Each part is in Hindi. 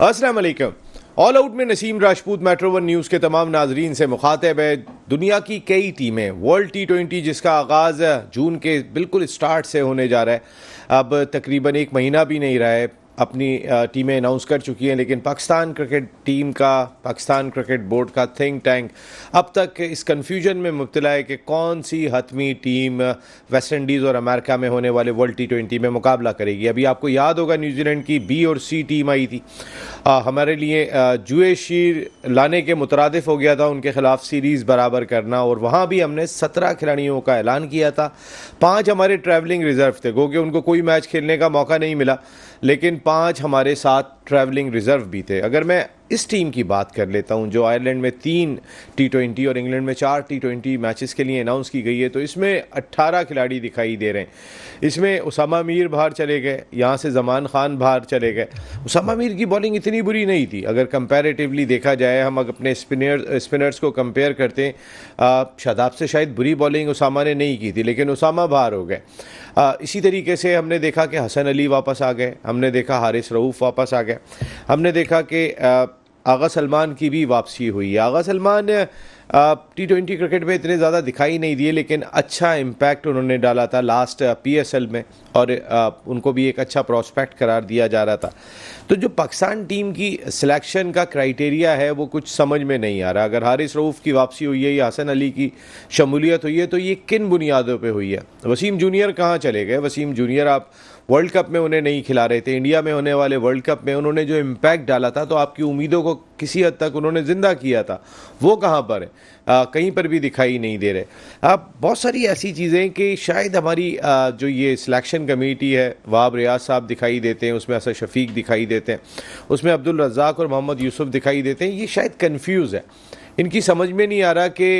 अस्सलाम वालेकुम। ऑल आउट में Naseem Rajput metro one news के तमाम नाजरीन से मुखातिब है। दुनिया की कई टीमें वर्ल्ड T20 जिसका आगाज़ जून के बिल्कुल स्टार्ट से होने जा रहा है, अब तकरीबन एक महीना भी नहीं रहा है, अपनी टीमें अनाउंस कर चुकी हैं। लेकिन पाकिस्तान क्रिकेट टीम का, पाकिस्तान क्रिकेट बोर्ड का थिंक टैंक अब तक इस कन्फ्यूजन में मुब्तला है कि कौन सी हतमी टीम वेस्ट इंडीज़ और अमेरिका में होने वाले वर्ल्ड T20 में मुकाबला करेगी। अभी आपको याद होगा न्यूजीलैंड की बी और सी टीम आई थी, हमारे लिए जुए शीर लाने के मुतरादिफ हो गया था उनके ख़िलाफ़ सीरीज़ बराबर करना, और वहाँ भी हमने 17 खिलाड़ियों का ऐलान किया था। 5 हमारे ट्रैवलिंग रिज़र्व थे, गो कि उनको कोई मैच खेलने का मौका नहीं मिला, लेकिन 5 हमारे साथ ट्रैवलिंग रिज़र्व भी थे। अगर मैं इस टीम की बात कर लेता हूं जो आयरलैंड में 3 T20 और इंग्लैंड में 4 T20 मैचेस के लिए अनाउंस की गई है, तो इसमें 18 खिलाड़ी दिखाई दे रहे हैं। इसमें उसामा मीर बाहर चले गए, यहाँ से ज़मान खान बाहर चले गए। उसामा मीर की बॉलिंग इतनी बुरी नहीं थी अगर कंपैरेटिवली देखा जाए, हम अपने स्पिनर्स को कंपेयर करते हैं, शादाब से शायद बुरी बॉलिंग उसामा ने नहीं की थी, लेकिन उसामा बाहर हो गए। इसी तरीके से हमने देखा कि हसन अली वापस आ गए, हमने देखा हारिस रऊफ़ वापस आ गए, हमने देखा कि आगा सलमान की भी वापसी हुई है। आगा सलमान T20 क्रिकेट में इतने ज़्यादा दिखाई नहीं दिए, लेकिन अच्छा इम्पैक्ट उन्होंने डाला था लास्ट PSL में, और उनको भी एक अच्छा प्रॉस्पेक्ट करार दिया जा रहा था। तो जो पाकिस्तान टीम की सिलेक्शन का क्राइटेरिया है वो कुछ समझ में नहीं आ रहा। अगर हारिस रऊफ़ की वापसी हुई है या हसन अली की शमूलियत हुई है, तो ये किन बुनियादों पे हुई है? वसीम जूनियर कहाँ चले गए? वसीम जूनियर आप वर्ल्ड कप में उन्हें नहीं खिला रहे थे, इंडिया में होने वाले वर्ल्ड कप में उन्होंने जो इम्पैक्ट डाला था, तो आपकी उम्मीदों को किसी हद तक उन्होंने ज़िंदा किया था, वो कहाँ पर है? कहीं पर भी दिखाई नहीं दे रहे। अब बहुत सारी ऐसी चीज़ें कि शायद हमारी जो ये सिलेक्शन कमेटी है, वहाब रियाज साहब दिखाई देते हैं, उसमें असद शफीक दिखाई देते हैं, उसमें अब्दुल रज़ाक और मोहम्मद यूसुफ दिखाई देते हैं, ये शायद कन्फ्यूज़ है। इनकी समझ में नहीं आ रहा कि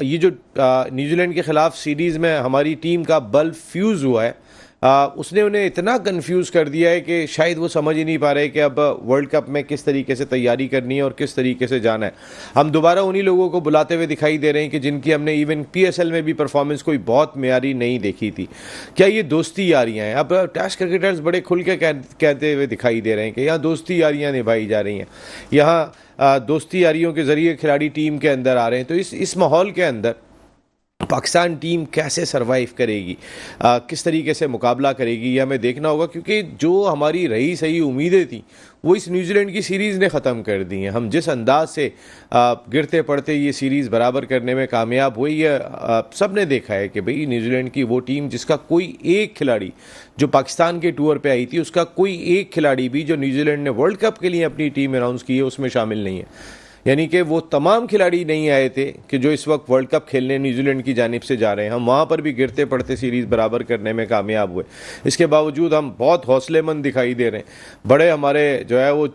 ये जो न्यूजीलैंड के ख़िलाफ़ सीरीज़ में हमारी टीम का बल्ब फ्यूज़ हुआ है, उसने उन्हें इतना कंफ्यूज कर दिया है कि शायद वो समझ ही नहीं पा रहे कि अब वर्ल्ड कप में किस तरीके से तैयारी करनी है और किस तरीके से जाना है। हम दोबारा उन्हीं लोगों को बुलाते हुए दिखाई दे रहे हैं कि जिनकी हमने इवन PSL में भी परफॉर्मेंस कोई बहुत मेयारी नहीं देखी थी। क्या ये दोस्ती यारियाँ हैं? अब टेस्ट क्रिकेटर्स बड़े खुल के कहते हुए दिखाई दे रहे हैं कि यहाँ दोस्ती यारियाँ निभाई जा रही हैं, यहाँ दोस्ती यारियों के ज़रिए खिलाड़ी टीम के अंदर आ रहे हैं। तो इस माहौल के अंदर पाकिस्तान टीम कैसे सरवाइव करेगी, किस तरीके से मुकाबला करेगी, ये हमें देखना होगा, क्योंकि जो हमारी रही सही उम्मीदें थी वो इस न्यूजीलैंड की सीरीज़ ने ख़त्म कर दी हैं। हम जिस अंदाज से गिरते पड़ते ये सीरीज़ बराबर करने में कामयाब हुई है, सब ने देखा है कि भाई न्यूजीलैंड की वो टीम जिसका कोई एक खिलाड़ी जो पाकिस्तान के टूर पे आई थी, उसका कोई एक खिलाड़ी भी जो न्यूजीलैंड ने वर्ल्ड कप के लिए अपनी टीम अनाउंस की है उसमें शामिल नहीं है। यानी कि वो तमाम खिलाड़ी नहीं आए थे कि जो इस वक्त वर्ल्ड कप खेलने न्यूजीलैंड की जानिब से जा रहे हैं। हम वहाँ पर भी गिरते पड़ते सीरीज़ बराबर करने में कामयाब हुए। इसके बावजूद हम बहुत हौसलेमंद दिखाई दे रहे हैं, बड़े हमारे जो है वो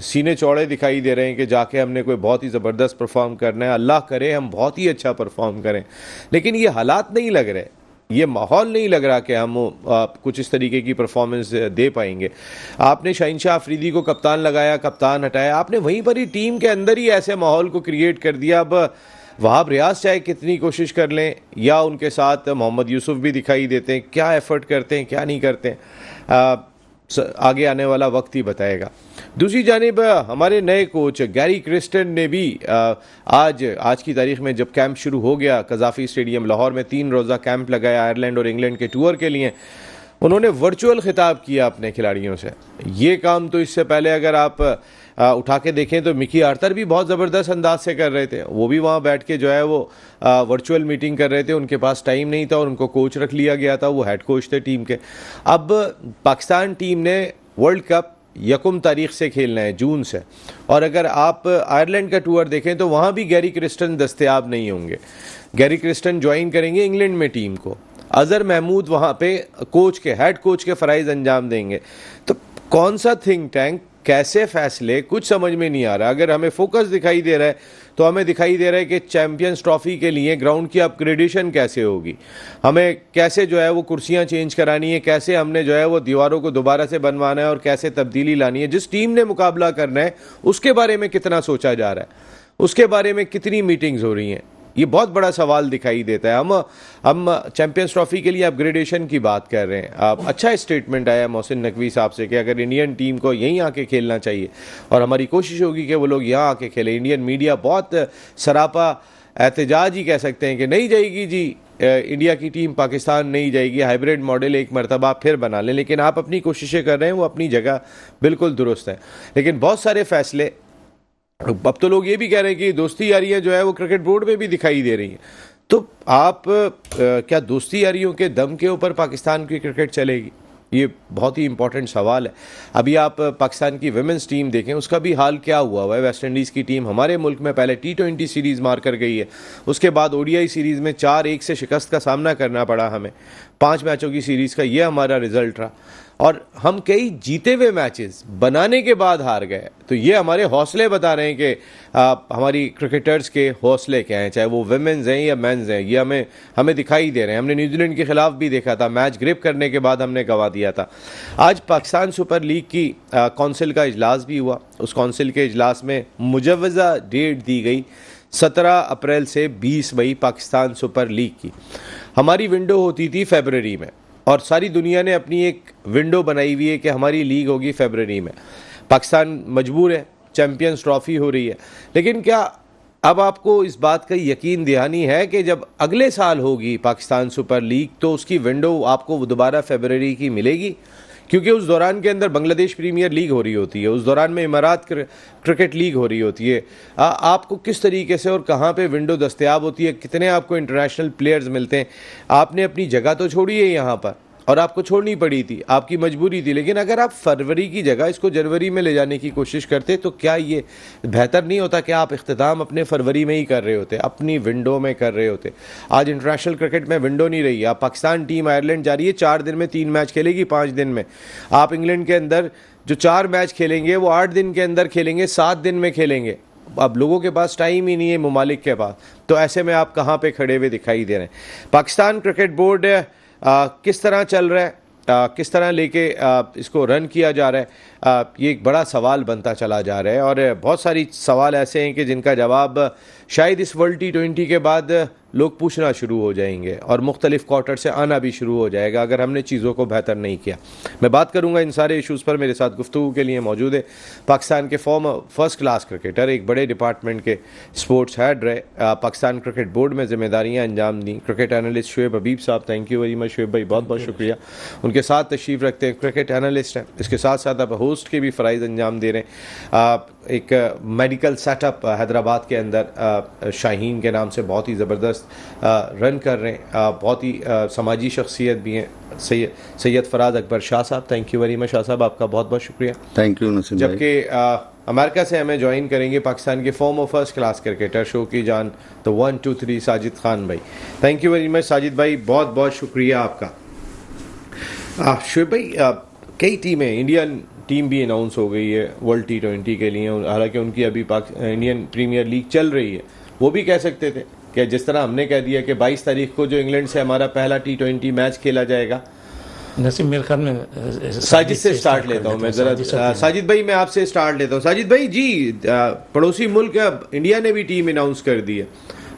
सीने चौड़े दिखाई दे रहे हैं कि जाके हमने कोई बहुत ही ज़बरदस्त परफॉर्म करना है। अल्लाह करे हम बहुत ही अच्छा परफॉर्म करें, लेकिन ये हालात नहीं लग रहे, ये माहौल नहीं लग रहा कि हम कुछ इस तरीके की परफॉर्मेंस दे पाएंगे। आपने शाहिनशाह अफरीदी को कप्तान लगाया, कप्तान हटाया, आपने वहीं पर ही टीम के अंदर ही ऐसे माहौल को क्रिएट कर दिया। अब वहाब रियाज चाहे कितनी कोशिश कर लें, या उनके साथ मोहम्मद यूसुफ भी दिखाई देते हैं, क्या एफर्ट करते हैं क्या नहीं करते हैं, आगे आने वाला वक्त ही बताएगा। दूसरी जानिब हमारे नए कोच गैरी क्रिस्टन ने भी आज की तारीख में जब कैंप शुरू हो गया, कज़ाफ़ी स्टेडियम लाहौर में 3 रोज़ा कैंप लगाया आयरलैंड और इंग्लैंड के टूर के लिए, उन्होंने वर्चुअल खिताब किया अपने खिलाड़ियों से। ये काम तो इससे पहले अगर आप उठा के देखें तो मिकी आर्थर भी बहुत ज़बरदस्त अंदाज से कर रहे थे, वो भी वहाँ बैठ के जो है वो वर्चुअल मीटिंग कर रहे थे। उनके पास टाइम नहीं था और उनको कोच रख लिया गया था, वो हेड कोच थे टीम के। अब पाकिस्तान टीम ने वर्ल्ड कप 1 तारीख से खेलना है, जून से, और अगर आप आयरलैंड का टूर देखें तो वहाँ भी गैरी क्रिस्टन दस्तयाब नहीं होंगे। गैरी क्रिस्टन ज्वाइन करेंगे इंग्लैंड में टीम को, अज़हर महमूद वहाँ पे हेड कोच के फ़राइज़ अंजाम देंगे। तो कौन सा थिंक टैंक, कैसे फैसले, कुछ समझ में नहीं आ रहा। अगर हमें फोकस दिखाई दे रहा है तो हमें दिखाई दे रहा है कि चैम्पियंस ट्रॉफी के लिए ग्राउंड की अपग्रेडेशन कैसे होगी, हमें कैसे जो है वो कुर्सियां चेंज करानी है, कैसे हमने जो है वो दीवारों को दोबारा से बनवाना है और कैसे तब्दीली लानी है। जिस टीम ने मुकाबला करना है उसके बारे में कितना सोचा जा रहा है, उसके बारे में कितनी मीटिंग्स हो रही हैं। ये बहुत बड़ा सवाल दिखाई देता है। हम चैंपियंस ट्रॉफी के लिए अपग्रेडेशन की बात कर रहे हैं। अच्छा स्टेटमेंट आया मोहसिन नकवी साहब से कि अगर इंडियन टीम को यहीं आके खेलना चाहिए और हमारी कोशिश होगी कि वो लोग यहाँ आके खेलें। इंडियन मीडिया बहुत सरापा एहतजाज ही कह सकते हैं कि नहीं जाएगी जी, इंडिया की टीम पाकिस्तान नहीं जाएगी, हाइब्रिड मॉडल एक मरतबा फिर बना लें। लेकिन आप अपनी कोशिशें कर रहे हैं, वो अपनी जगह बिल्कुल दुरुस्त है। लेकिन बहुत सारे फैसले, अब तो लोग ये भी कह रहे हैं कि दोस्ती यारियां जो है वो क्रिकेट बोर्ड में भी दिखाई दे रही हैं। तो आप क्या दोस्ती यारियों के दम के ऊपर पाकिस्तान की क्रिकेट चलेगी? ये बहुत ही इंपॉर्टेंट सवाल है। अभी आप पाकिस्तान की विमेंस टीम देखें, उसका भी हाल क्या हुआ है। वेस्ट इंडीज़ की टीम हमारे मुल्क में पहले T20 सीरीज़ मार कर गई है, उसके बाद ODI सीरीज़ में 4-1 से शिकस्त का सामना करना पड़ा हमें। 5 मैचों की सीरीज़ का ये हमारा रिजल्ट रहा और हम कई जीते हुए मैचेस बनाने के बाद हार गए। तो ये हमारे हौसले बता रहे हैं कि हमारी क्रिकेटर्स के हौसले क्या हैं, चाहे वो विमेंस हैं या मेंस हैं। ये हमें दिखाई दे रहे हैं। हमने न्यूजीलैंड के खिलाफ भी देखा था, मैच ग्रिप करने के बाद हमने गंवा दिया था। आज पाकिस्तान सुपर लीग की कौंसिल का इजलास भी हुआ। उस कौंसिल के इजलास में मुजव्वज़ा डेट दी गई 17 अप्रैल से 20 मई पाकिस्तान सुपर लीग की। हमारी विंडो होती थी फरवरी में और सारी दुनिया ने अपनी एक विंडो बनाई हुई है कि हमारी लीग होगी फरवरी में। पाकिस्तान मजबूर है, चैंपियंस ट्रॉफी हो रही है। लेकिन क्या अब आपको इस बात का यकीन दहानी है कि जब अगले साल होगी पाकिस्तान सुपर लीग तो उसकी विंडो आपको दोबारा फरवरी की मिलेगी? क्योंकि उस दौरान के अंदर बांग्लादेश प्रीमियर लीग हो रही होती है, उस दौरान में इमारात क्रिकेट लीग हो रही होती है। आपको किस तरीके से और कहाँ पे विंडो दस्तयाब होती है, कितने आपको इंटरनेशनल प्लेयर्स मिलते हैं। आपने अपनी जगह तो छोड़ी है यहाँ पर और आपको छोड़नी पड़ी थी, आपकी मजबूरी थी। लेकिन अगर आप फरवरी की जगह इसको जनवरी में ले जाने की कोशिश करते तो क्या ये बेहतर नहीं होता कि आप इख्तिताम अपने फरवरी में ही कर रहे होते, अपनी विंडो में कर रहे होते। आज इंटरनेशनल क्रिकेट में विंडो नहीं रही है। आप पाकिस्तान टीम आयरलैंड जा रही है, 4 दिन में 3 मैच खेलेगी, 5 दिन में। आप इंग्लैंड के अंदर जो 4 मैच खेलेंगे वो 8 दिन के अंदर खेलेंगे, 7 दिन में खेलेंगे। अब लोगों के पास टाइम ही नहीं है, ममालिक के पास। तो ऐसे में आप कहाँ पे खड़े हुए दिखाई दे रहे हैं? पाकिस्तान क्रिकेट बोर्ड किस तरह चल रहा है, किस तरह लेके इसको रन किया जा रहा है, ये एक बड़ा सवाल बनता चला जा रहा है। और बहुत सारी सवाल ऐसे हैं कि जिनका जवाब शायद इस वर्ल्ड T20 के बाद लोग पूछना शुरू हो जाएंगे और मुख्तलिफ क्वार्टर से आना भी शुरू हो जाएगा अगर हमने चीज़ों को बेहतर नहीं किया। मैं बात करूंगा इन सारे इशूज़ पर। मेरे साथ गुफ्तगू के लिए मौजूद है पाकिस्तान के फॉर्मर फर्स्ट क्लास क्रिकेटर, एक बड़े डिपार्टमेंट के स्पोर्ट्स हेड रहे, पाकिस्तान क्रिकेट बोर्ड में जिम्मेदारियाँ अंजाम दी, क्रिकेट एनालिस्ट शुएब हबीब साहब। Thank you very much Shoaib भाई, बहुत बहुत शुक्रिया। उनके साथ तशरीफ़ रखते हैं, क्रिकेट एनालिस्ट हैं, इसके साथ साथ आप होस्ट के भी फ़राइज़ अंजाम दे रहे हैं। एक मेडिकल सेटअप हैदराबाद के अंदर शाहीन के नाम से बहुत ही ज़बरदस्त रन कर रहे हैं, बहुत ही समाजी शख्सियत भी हैं सैयद फराज अकबर शाह साहब। Thank you very much Shah साहब, आपका बहुत बहुत शुक्रिया। थैंक यू नसीम भाई। जबकि अमेरिका से हमें ज्वाइन करेंगे पाकिस्तान के farmer first class cricketer, show की जान तो 1 2 3 साजिद खान भाई। Thank you very much Sajid भाई, बहुत बहुत शुक्रिया आपका। शुएब भाई, कई टीमें, इंडियन टीम भी अनाउंस हो गई है वर्ल्ड T20 के लिए, हालांकि उनकी अभी इंडियन प्रीमियर लीग चल रही है। वो भी कह सकते थे कि जिस तरह हमने कह दिया कि 22 तारीख को जो इंग्लैंड से हमारा पहला T20 मैच खेला जाएगा। नसीम मेरे ख्याल में साजिद से स्टार्ट लेता हूँ मैं ज़रा। साजिद भाई मैं आपसे स्टार्ट लेता हूँ। साजिद भाई जी, पड़ोसी मुल्क इंडिया ने भी टीम अनाउंस कर दी है,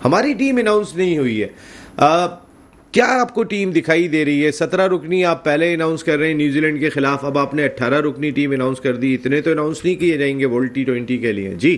हमारी टीम अनाउंस नहीं हुई है। क्या आपको टीम दिखाई दे रही है? 17 रुकनी आप पहले अनाउंस कर रहे हैं न्यूजीलैंड के खिलाफ, अब आपने 18 रुकनी टीम अनाउंस कर दी। इतने तो अनाउंस नहीं किए जाएंगे वर्ल्ड T20 के लिए जी।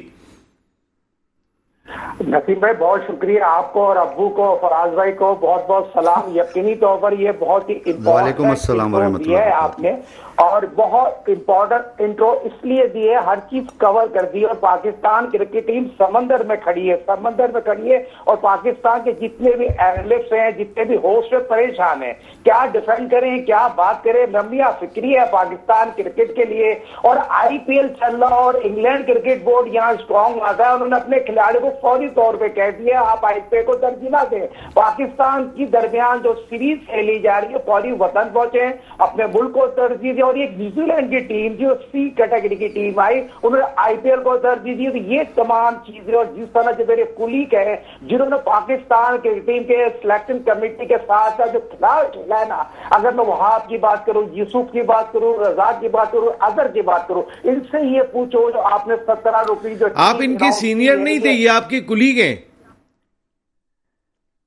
नसीम भाई बहुत शुक्रिया आपको और अब्बू को, फराज भाई को बहुत बहुत सलाम। यकीनी तौर पर ये बहुत ही इम्पोर्टेंट है आपने, और बहुत इम्पोर्टेंट इंट्रो इसलिए दिए, हर चीज कवर कर दी। और पाकिस्तान क्रिकेट टीम समंदर में खड़ी है, समंदर में खड़ी है। और पाकिस्तान के जितने भी एनालिस्ट हैं, जितने भी होस्ट हैं, परेशान हैं, क्या डिफेंड करें, क्या बात करें। रमिया फिक्री है पाकिस्तान क्रिकेट के लिए। और IPL चल रहा और इंग्लैंड क्रिकेट बोर्ड यहाँ स्ट्रॉन्ग आता है, उन्होंने अपने खिलाड़ियों को फौरी तौर पर कह दिया आप IPL को तरजीह ना दें। पाकिस्तान की दरमियान जो सीरीज खेली जा रही है, फौरी वतन पहुंचे, अपने मुल्क को तरजीह दी। और ये न्यूजीलैंड की टीम जो C कैटेगरी की टीम आई, उन्होंने IPL को तरजीह दी। तो ये तमाम चीजें, और जिस तरह जो मेरे कुलीग है जिन्होंने पाकिस्तान की टीम के सिलेक्शन कमेटी के साथ जो खिलाड़ी खेला है ना, अगर मैं वहाब की बात करूं, यूसुफ की बात करूं, रजाक की बात करूं, अजहर की बात करूं, इनसे ये पूछो जो आपने 17 रुपये जो आप इनके सीनियर नहीं थे, ये आपके कुलीग हैं।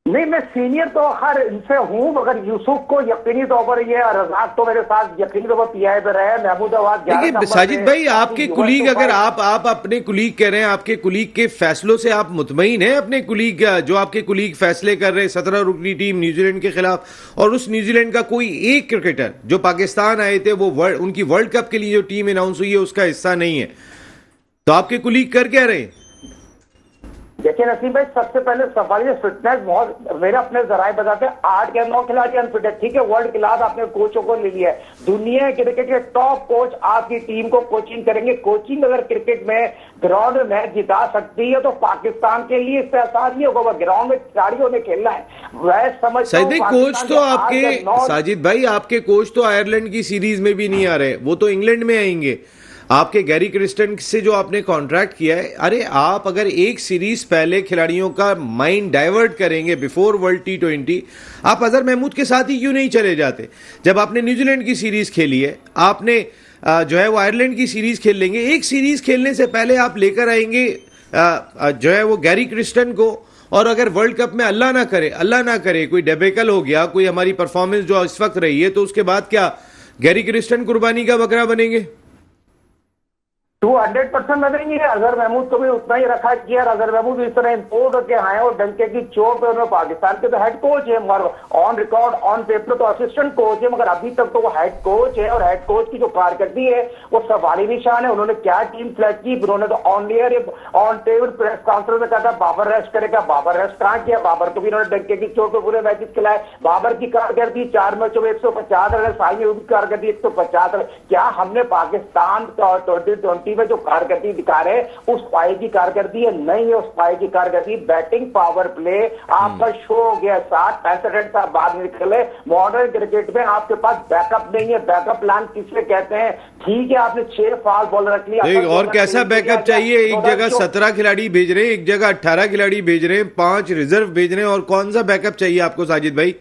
नहीं, मैं सीनियर तो हर इनसे हूँ, मगर यूसुफ को यकीनी तौर पर ये, रज़ाक तो मेरे साथ यकीनी तौर पर पीआई पे रहे, महमूदाबाद देखिए साजिद भाई, आपके कुलीग, अगर आप अपने कुलीग कह रहे हैं, आपके कुलीग के फैसलों से आप मुतमईन हैं? अपने कुलीग, जो आपके कुलीग फैसले कर रहे हैं 17 रुकनी टीम न्यूजीलैंड के खिलाफ, और उस न्यूजीलैंड का कोई एक क्रिकेटर जो पाकिस्तान आए थे, वो उनकी वर्ल्ड कप के लिए जो टीम अनाउंस हुई है उसका हिस्सा नहीं है, तो आपके कुलीग कर क्या रहे हैं? देखिए नसीम भाई, सबसे पहले सवाल ये फिटनेस बहुत, मेरे अपने जराए बताते हैं 8 या 9 खिलाड़ी अनफिट है। ठीक है, वर्ल्ड क्लास आपने कोचों को ले लिया है, दुनिया क्रिकेट के टॉप कोच आपकी टीम को कोचिंग करेंगे। कोचिंग अगर क्रिकेट में ग्राउंड में मैच जिता सकती है तो पाकिस्तान के लिए इससे आसान नहीं होगा। ग्राउंड में खिलाड़ियों ने खेलना है, वह समझ कोच तो आपके, साजिद भाई आपके कोच तो आयरलैंड की सीरीज में भी नहीं आ रहे, वो तो इंग्लैंड में आएंगे। आपके गैरी क्रिस्टन से जो आपने कॉन्ट्रैक्ट किया है, अरे आप अगर एक सीरीज पहले खिलाड़ियों का माइंड डाइवर्ट करेंगे बिफोर वर्ल्ड T20, आप अजहर महमूद के साथ ही क्यों नहीं चले जाते? जब आपने न्यूजीलैंड की सीरीज खेली है, आपने जो है वो आयरलैंड की सीरीज खेल लेंगे, एक सीरीज खेलने से पहले आप लेकर आएंगे जो है वो गैरी क्रिस्टन को, और अगर वर्ल्ड कप में अल्लाह ना करे कोई डेबेकल हो गया, कोई हमारी परफॉर्मेंस जो इस वक्त रही है, तो उसके बाद क्या गैरी क्रिस्टन कुर्बानी का बकरा बनेंगे? 200% बदलेंगे। अजहर महमूद को भी उतना ही रखा किया। अजहर महमूद इस तरह इम्पोर्ट होके आए और डंके की चोट पे उन्होंने, पाकिस्तान के तो हेड कोच है, मगर ऑन रिकॉर्ड ऑन पेपर तो असिस्टेंट कोच है, मगर अभी तक तो वो हेड कोच है, और हेड कोच की जो कारकर्दगी है वो सवाली निशान है। उन्होंने क्या टीम सेलेक्ट की, उन्होंने तो on air on table press conference में कहा था बाबर रेस्ट करेगा, बाबर रेस्ट कहाँ किया? बाबर को भी उन्होंने डंके की चोट पे पूरे मैचेस खिलाए। बाबर की कारकर्दगी 4 मैचों में 150 रन, साई में कारकर्दगी 150 रन। क्या हमने पाकिस्तान 2020 में जो कारकर्दगी दिखा रहे उस पाए की कारकर्दगी है? नहीं है उस पाए की कारकर्दगी। बैटिंग पावर प्ले आपका शो हो गया, 60-65 रन का बाद निकले। मॉडर्न क्रिकेट में आपके पास बैकअप नहीं है। बैकअप प्लान किसे कहते हैं? ठीक है, आपने 6 फास्ट बॉलर रख लिया, और कैसा बैकअप चाहिए? एक जगह 17 खिलाड़ी भेज रहे हैं, एक जगह 18 खिलाड़ी भेज रहे हैं, 5 रिजर्व भेज रहे हैं, और कौन सा बैकअप चाहिए आपको साजिद भाई?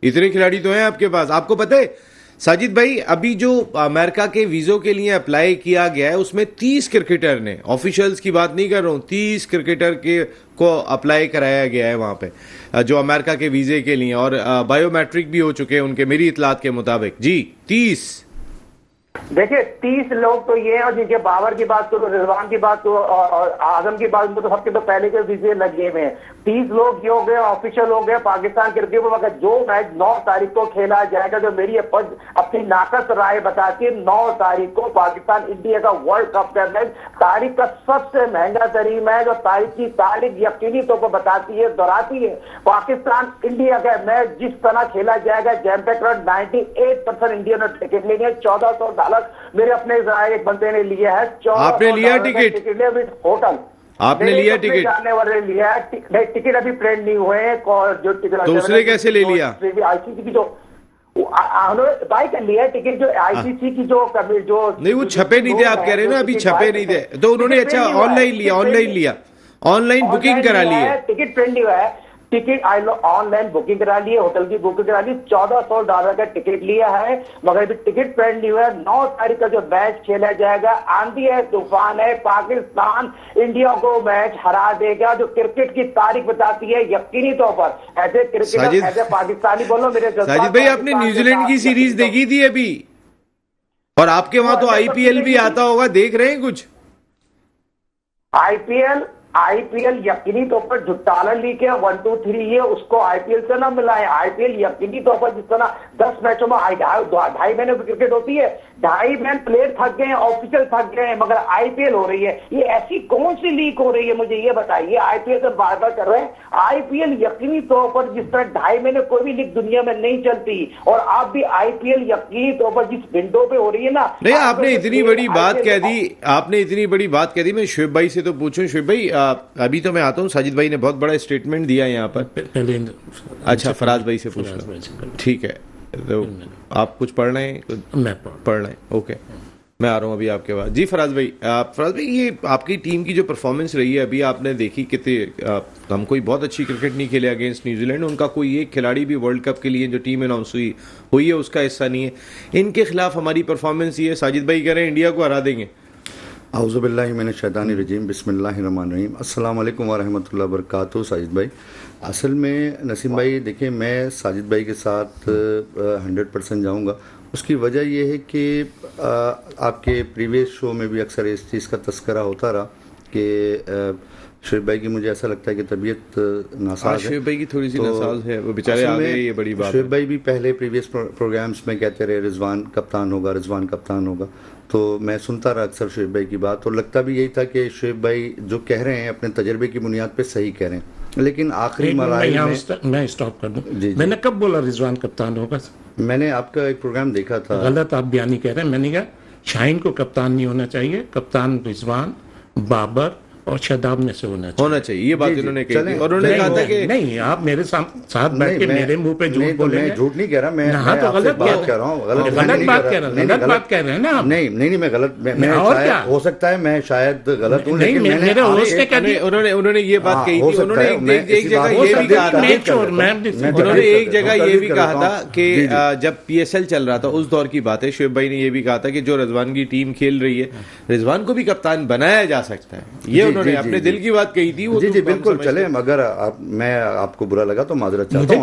इतने खिलाड़ी तो हैं आपके पास। आपको पता है साजिद भाई, अभी जो अमेरिका के वीजों के लिए अप्लाई किया गया है उसमें 30 क्रिकेटर ने, ऑफिशियल्स की बात नहीं कर रहा हूं, 30 क्रिकेटर के को अप्लाई कराया गया है वहां पे जो अमेरिका के वीजे के लिए, और बायोमेट्रिक भी हो चुके हैं उनके, मेरी इतलात के मुताबिक। जी 30। देखिए 30 लोग तो ये हैं, और जिनके बाबर की बात करो, रिजवान की बात करो, और आजम की बात करो, तो सबके तो पहले के वीजे लगे हुए हैं। 30 लोग ये हो गए, ऑफिशियल हो गए पाकिस्तान क्रिकेट में। मगर जो मैच 9 तारीख को खेला जाएगा, जो मेरी अपनी नाकस राय बताती है, 9 तारीख को पाकिस्तान इंडिया का वर्ल्ड कप का मैच, तारीख का सबसे महंगा तरीन मैच, और तारीख की तारीख यकीनी तौर पर बताती है, दोहराती है। पाकिस्तान इंडिया का मैच जिस तरह खेला जाएगा, जैम पैक 98% इंडिया ने टिकट लेनी है। 1400 मेरे अपने एक बंदे ने लिया है। आपने लिया टिकट? होटल आपने लिया टिकट? जाने वाले लिया है टिकट, अभी प्रिंट नहीं हुए हैं। जो टिकट तो उसने कैसे ले लिया? आईसीसी की जो भाई का लिया टिकट, जो आईसीसी की जो नहीं, वो छपे नहीं थे आप कह रहे हैं ना, अभी छपे नहीं थे, तो उन्होंने अच्छा ऑनलाइन लिया, ऑनलाइन बुकिंग करा ली है। टिकट प्रिंट नहीं हुआ है, टिकट ऑनलाइन बुकिंग करा ली है, होटल की बुकिंग करा ली, $1400 का टिकट लिया है, मगर अभी टिकट प्रिंट नहीं हुआ है। 9 तारीख का जो मैच खेला जाएगा, आंधी है, तूफान है, पाकिस्तान इंडिया को मैच हरा देगा, जो क्रिकेट की तारीख बताती है यकीनी तौर पर। ऐसे क्रिकेट ऐसे पाकिस्तानी बोलो मेरे साजिद भाई, आपने न्यूजीलैंड की सीरीज देखी थी अभी? और आपके वहां तो आईपीएल भी आता होगा, देख रहे हैं कुछ? आईपीएल यकीनी तौर पर जुटाला लीग है, 1, 2, 3 ये उसको आईपीएल से ना मिला है। आईपीएल यकीनी तौर पर जिस तरह 10 मैचों में 2.5 महीने की क्रिकेट होती है, 2.5 महीने प्लेयर थक गए हैं, ऑफिशियल थक गए हैं, मगर आईपीएल हो रही है। ये ऐसी कौन सी लीग हो रही है, मुझे ये बताइए। आईपीएल से बार बार कर रहे हैं, आईपीएल यकीनी तौर पर जिस तरह 2.5 महीने कोई भी लीग दुनिया में नहीं चलती, और आप भी आईपीएल यकीनी तौर पर जिस विंडो पे हो रही है ना। नहीं, आपने इतनी बड़ी बात कह दी, मैं शुएब भाई से तो पूछूं। शुएब भाई, अभी तो मैं आता हूँ, साजिद भाई ने बहुत बड़ा स्टेटमेंट दिया यहाँ पर। पहले अच्छा, फराज भाई से पूछ लो, ठीक है। तो आप कुछ पढ़ रहे हैं? मैं पढ़ रहे हैं, ओके, मैं आ रहा हूँ अभी आपके पास। जी फराज भाई, ये आपकी टीम की जो परफॉर्मेंस रही है अभी आपने देखी, कितने हम कोई बहुत अच्छी क्रिकेट नहीं खेले अगेंस्ट न्यूजीलैंड, उनका कोई एक खिलाड़ी भी वर्ल्ड कप के लिए जो टीम अनाउंस हुई है उसका हिस्सा नहीं है। इनके खिलाफ हमारी परफॉर्मेंस ये, साजिद भाई कह रहे हैं इंडिया को हरा देंगे। आउज़ुबिल्लाहि मिनश्शैतानिर्रजीम बिस्मिल्लाहिर्रहमानिर्रहीम अस्सलाम वालेकुम व रहमतुल्लाहि व बरकातुहू। साजिद भाई, असल में नसीम भाई देखिए, मैं साजिद भाई के साथ 100% जाऊंगा। उसकी वजह यह है कि आपके प्रीवियस शो में भी अक्सर इस चीज़ का तस्करा होता रहा कि शुएब भाई की मुझे ऐसा लगता है कि तबीयत नासाज है। शुएब भाई की थोड़ी सी नासाज है, वो बेचारे आ गए, ये बड़ी बात है। शुएब भाई भी पहले प्रीवियस प्रोग्राम्स में कहते रहे रिजवान कप्तान होगा, रिजवान कप्तान होगा, तो मैं सुनता रहा अक्सर शुएब भाई की बात, और लगता भी यही था कि शुएब भाई जो कह रहे हैं अपने तजर्बे की बुनियाद पे सही कह रहे हैं। लेकिन आखिरी मराहिल में मैं स्टॉप कर दूं। मैंने कब बोला रिजवान कप्तान होगा? मैंने आपका एक प्रोग्राम देखा था। गलत आप बयानी कह रहे हैं। मैंने कहा शाहीन को कप्तान नहीं होना चाहिए, कप्तान रिजवान, बाबर और शादाब में से होना चाहिए। ये बात इन्होंने कही थी, और उन्होंने कहा था कि नहीं, आप मेरे साथ बैठ के मेरे मुंह पे झूठ बोलेंगे। मैं झूठ नहीं कह रहा, मैं तो गलत बात कर रहा हूँ। गलत बात कह रहे हैं ना आप। नहीं, मैं गलत, मैं हो सकता है मैं शायद गलत हूँ, लेकिन मेरे होस्ट ने कहा थी, उन्होंने ये बात कही थी। उन्होंने एक जगह ये भी कहा था, उन्होंने एक जगह ये भी कहा था कि जब PSL चल रहा था उस दौर की बात है, शुएब भाई ने ये भी कहा था कि जो रिजवान की टीम खेल रही है, रिजवान को भी कप्तान बनाया जा सकता है। ये उन्होंने अपने दिल की बात कही थी। वो जी बिल्कुल, चले। मगर मैं आपको बुरा लगा तो माजरत चाहता हूं।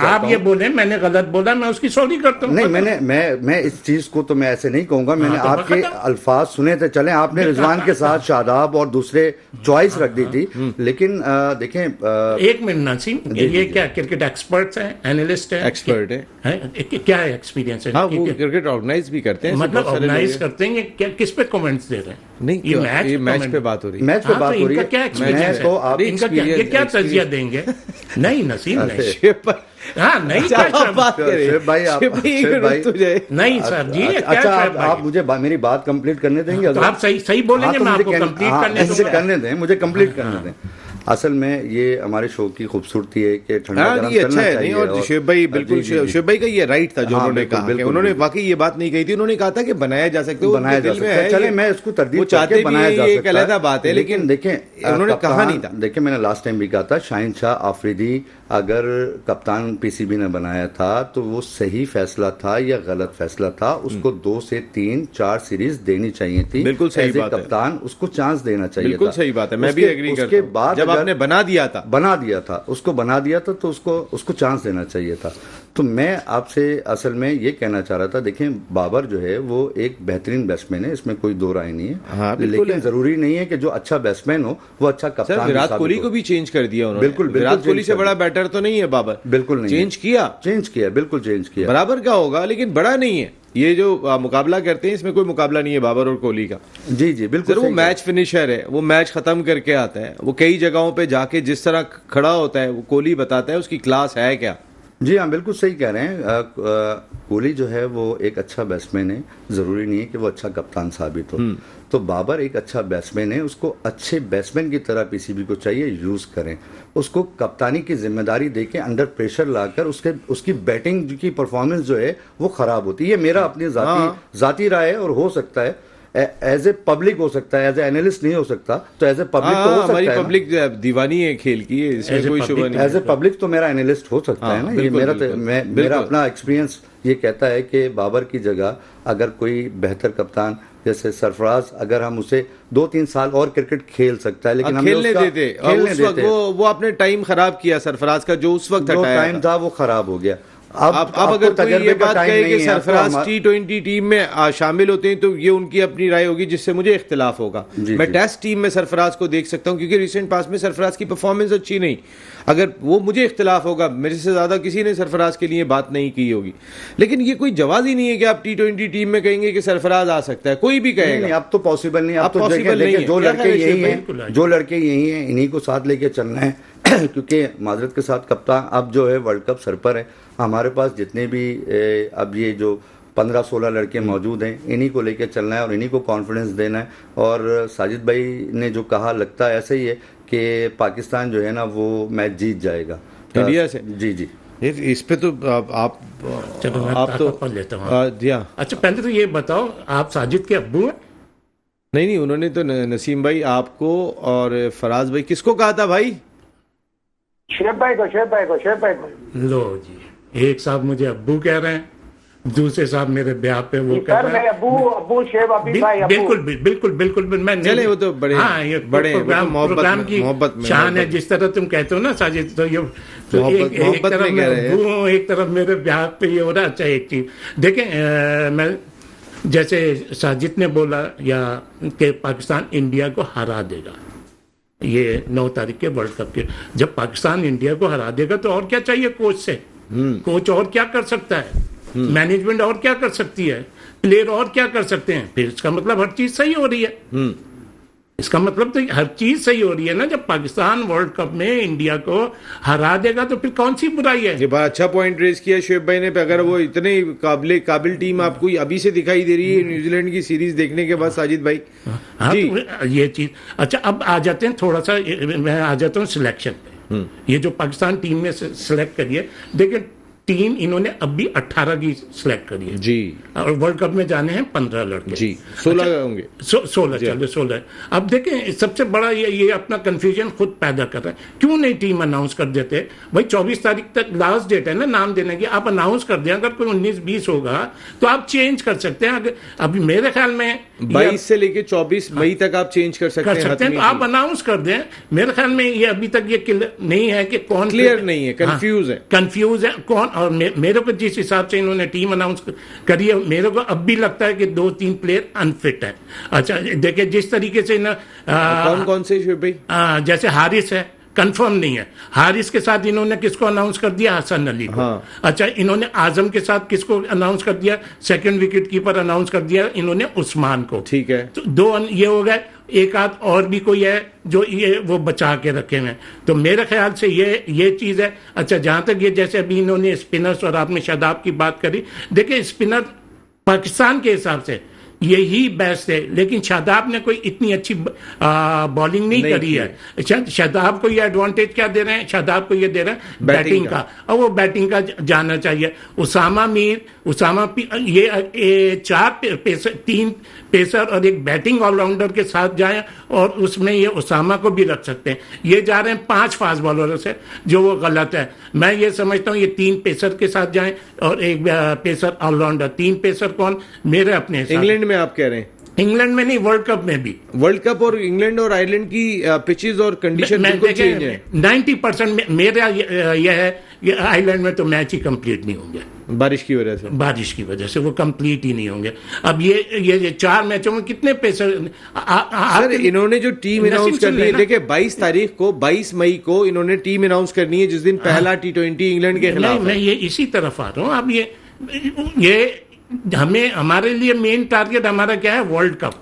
आप ये बोले मैंने गलत बोला, मैं उसकी सॉरी करता हूं। नहीं, मैं इस चीज को तो मैं ऐसे नहीं कहूंगा। मैंने आपके अल्फाज सुने थे। चले, आपने रिजवान के साथ शादाब और दूसरे चॉइस रख दी थी, लेकिन देखें, एक मिनट नासिम, ये क्या क्रिकेट एक्सपर्ट्स हैं, एनालिस्ट हैं, एक्सपर्ट है, क्या एक्सपीरियंस है? वो क्रिकेट ऑर्गेनाइज भी करते हैं, मतलब ऑर्गेनाइज करते हैं। क्या किस पे कमेंट्स दे रहे हैं? नहीं, ये मैच पे बात हो रही है। मैच पे बात हो रही है। क्या एक्सपीरियंस है? इनका क्या तजिया देंगे? नहीं नसीम, नहीं। हाँ, नहीं नहीं सर जी। अच्छा, आप मुझे मेरी बात कंप्लीट करने देंगे? तो आप सही बोलेंगे, मैं आपको कंप्लीट करने दें, मुझे कंप्लीट करने दें। असल में ये हमारे शो की खूबसूरती है कि ठंडा गरम करना चाहिए। और शुएब भाई बिल्कुल, शुएब भाई का ये राइट था जो उन्होंने कहा कि उन्होंने वाकई ये बात नहीं कही थी। उन्होंने कहा था कि बनाया जा सकता है, बनाया जा सकता है। चले, मैं इसको तरदीद चाहते बनाया जा सकता है, अलग बात है, लेकिन देखें उन्होंने कहा नहीं था। देखिए, मैंने लास्ट टाइम भी कहा था, शाहीन शाह आफरीदी अगर कप्तान PCB ने बनाया था तो वो सही फैसला था या गलत फैसला था? उसको 2 से 3 4 सीरीज देनी चाहिए थी। बिल्कुल सही बात है। कप्तान उसको चांस देना चाहिए। बिल्कुल सही बात है, मैं भी एग्री करता हूं। बाद जब आपने बना दिया था, उसको बना दिया था, तो उसको चांस देना चाहिए था। तो मैं आपसे असल में ये कहना चाह रहा था, देखें, बाबर जो है वो एक बेहतरीन बैट्समैन है, इसमें कोई दो राय नहीं है। हाँ, लेकिन जरूरी नहीं है कि जो अच्छा बैट्समैन हो वो अच्छा कप्तान। विराट कोहली को भी चेंज कर दिया उन्होंने। बिल्कुल, विराट कोहली से बड़ा बैटर तो नहीं है बाबर। बिल्कुल नहीं, चेंज किया, बिल्कुल चेंज किया। बराबर का होगा, लेकिन बड़ा नहीं है। ये जो मुकाबला करते हैं, इसमें कोई मुकाबला नहीं है बाबर और कोहली का। जी बिल्कुल। वो मैच फिनिशर है, वो मैच खत्म करके आता है। वो कई जगहों पे जाके जिस तरह खड़ा होता है, वो कोहली बताता है उसकी क्लास है क्या। जी हाँ, बिल्कुल सही कह रहे हैं। कोहली जो है वो एक अच्छा बैट्समैन है, ज़रूरी नहीं है कि वो अच्छा कप्तान साबित हो। तो बाबर एक अच्छा बैट्समैन है, उसको अच्छे बैट्समैन की तरह PCB को चाहिए यूज़ करें। उसको कप्तानी की जिम्मेदारी देके अंडर प्रेशर लाकर उसकी बैटिंग की परफॉर्मेंस जो है वो ख़राब होती है। ये मेरा अपनी ज़ाती राय है, और हो सकता है एज ए पब्लिक हो सकता है, एज ए एनालिस्ट नहीं हो सकता। तो एज ए पब्लिक तो हो सकता है। हमारी पब्लिक दीवानी है खेल की, इसमें कोई शुबा नहीं। एज ए पब्लिक तो मेरा एनालिस्ट हो सकता है ना। ये मेरा अपना एक्सपीरियंस ये कहता है कि बाबर की जगह अगर कोई बेहतर कप्तान जैसे सरफराज, अगर हम उसे 2-3 साल और क्रिकेट खेल सकता है, लेकिन खेलने देते। वो आपने टाइम खराब किया सरफराज का, जो उस वक्त टाइम था वो खराब हो गया। अब अगर कोई ये बात कहे कि सरफराज T20 टीम में शामिल होते हैं, तो ये उनकी अपनी राय होगी, जिससे मुझे इख्तिलाफ होगा। मैं टेस्ट टीम में सरफराज को देख सकता हूं, क्योंकि रिसेंट पास में सरफराज की परफॉर्मेंस अच्छी नहीं। अगर वो मुझे इख्तिलाफ होगा, मेरे से ज्यादा किसी ने सरफराज के लिए बात नहीं की होगी। लेकिन ये कोई जवाब ही नहीं है कि आप T20 टीम में कहेंगे कि सरफराज आ सकता है, कोई भी कहेगा। नहीं, अब तो पॉसिबल नहीं। अब तो जो लड़के यही हैं, इन्हीं को साथ लेके चलना है। क्योंकि माजरत के साथ कप्तान अब जो है वर्ल्ड कप सर पर है। हमारे पास जितने भी अब ये जो 15-16 लड़के मौजूद हैं, इन्हीं को लेके चलना है और इन्हीं को कॉन्फिडेंस देना है। और साजिद भाई ने जो कहा, लगता है ऐसा ही है कि पाकिस्तान जो है ना वो मैच जीत जाएगा इंडिया से। जी इस पे तो आप तो पढ़ लेता हूँ। अच्छा, पहले तो ये बताओ, आप साजिद के अब्बू हैं? नहीं, उन्होंने तो नसीम भाई आपको और फराज भाई, किसको कहा था भाई? शुएब भाई को। लो जी, एक साहब मुझे अब्बू कह रहे हैं, दूसरे साहब मेरे ब्याह पे वो कर सर रहे मैं हैं। अबू शेब अभी भाई अबू बिल्कुल मैं नहीं- चले, वो तो बड़े हाँ, ये बड़े हैं, वो तो प्रोग्राम की मोहब्बत में शान है। जिस तरह तुम कहते हो ना साजिद, तो ये तो एक मोहब्बत तरफ में मैं कह रहे हैं। अबू हूँ, एक तरफ मेरे ब्याह पे ये हो रहा। अच्छा एक चीज देखें, मैं जैसे साजिद ने बोला या कि पाकिस्तान इंडिया को हरा देगा ये 9 तारीख के वर्ल्ड कप के। जब पाकिस्तान इंडिया को हरा देगा तो और क्या चाहिए कोच से? कोच और क्या कर सकता है? मैनेजमेंट और क्या कर सकती है? प्लेयर और क्या कर सकते हैं? फिर इसका मतलब हर चीज सही हो रही है। इसका मतलब तो हर चीज सही हो रही है ना। जब पाकिस्तान वर्ल्ड कप में इंडिया को हरा देगा तो फिर कौन सी बुराई है? ये बड़ा अच्छा पॉइंट रेज किया शुएब भाई ने। अगर वो इतने काबिल टीम आपको अभी से दिखाई दे रही है न्यूजीलैंड की सीरीज देखने के बाद, साजिद भाई हाँ, जी। तो ये चीज अच्छा, अब आ जाते हैं थोड़ा सा, मैं आ जाता हूँ सिलेक्शन पे। ये जो पाकिस्तान टीम ने सिलेक्ट करी है, देखिए टीम इन्होंने अभी 18 की सिलेक्ट करी है जी, और वर्ल्ड कप में जाने हैं 15 लड़के जी 16 होंगे। 16 चलो 16। अब देखें सबसे बड़ा ये अपना कंफ्यूजन खुद पैदा कर रहा है। क्यों नहीं टीम अनाउंस कर देते भाई? 24 तारीख तक लास्ट डेट है ना नाम देने की। आप अनाउंस कर दें, अगर कोई 19-20 होगा तो आप चेंज कर सकते हैं। अगर अभी मेरे ख्याल में 22 से लेके 24 मई तक आप चेंज कर सकते हैं। तो आप अनाउंस कर दें। मेरे ख्याल में ये अभी तक ये क्लियर नहीं है कि कौन क्लियर नहीं है, कंफ्यूज है कौन। और मेरे को जिस हिसाब से इन्होंने टीम अनाउंस करी है, मेरे को अब भी लगता है कि 2-3 प्लेयर अनफिट है। अच्छा देखिए जिस तरीके से ना कौन कौन से शुएब भाई? जैसे हारिस है, कंफर्म नहीं है। हारिस के साथ इन्होंने किसको अनाउंस कर दिया? हसन अली को। हाँ। अच्छा इन्होंने आजम के साथ किसको अनाउंस कर दिया? सेकंड विकेट कीपर अनाउंस कर दिया इन्होंने उस्मान को। ठीक है, तो 2 ये हो गए। एक आध और भी कोई है जो ये वो बचा के रखे हुए। तो मेरे ख्याल से ये चीज है। अच्छा जहां तक ये जैसे अभी इन्होंने स्पिनर्स और आपने शादाब की बात करी, देखिए स्पिनर पाकिस्तान के हिसाब से यही बेस्ट है, लेकिन शादाब ने कोई इतनी अच्छी बॉलिंग नहीं करी है। शादाब को ये एडवांटेज क्या दे रहे हैं? शादाब को ये दे रहे हैं बैटिंग का, और वो बैटिंग का जाना चाहिए। उसामा मीर, ये 3 पेसर और एक बैटिंग ऑलराउंडर के साथ जाएं, और उसमें ये उसामा को भी रख सकते हैं। ये जा रहे हैं 5 फास्ट बॉलरों से, जो वो गलत है। मैं ये समझता हूँ ये 3 पेसर के साथ जाएं और एक पेसर ऑलराउंडर। 3 पेसर कौन? मेरे अपने इंग्लैंड में आप कह रहे हैं? इंग्लैंड में नहीं, वर्ल्ड कप में भी। वर्ल्ड कप और इंग्लैंड और आयरलैंड की पिचेस और कंडीशन बिल्कुल चेंज है। 90% मेरा यह है कि आयरलैंड में तो मैच ही कंप्लीट नहीं होंगे बारिश की वजह से। बारिश की वजह से वो कंप्लीट ही नहीं होंगे। अब ये 4 मैचों में कितने पेसर सर इन्होंने जो टीम अनाउंस करनी है, देखिए 22 मई को इन्होंने टीम अनाउंस करनी है, जिस दिन पहला T20 इंग्लैंड के खिलाफ। मैं ये इसी तरफ आ रहा हूँ। अब ये हमारे लिए मेन टारगेट हमारा क्या है? World cup.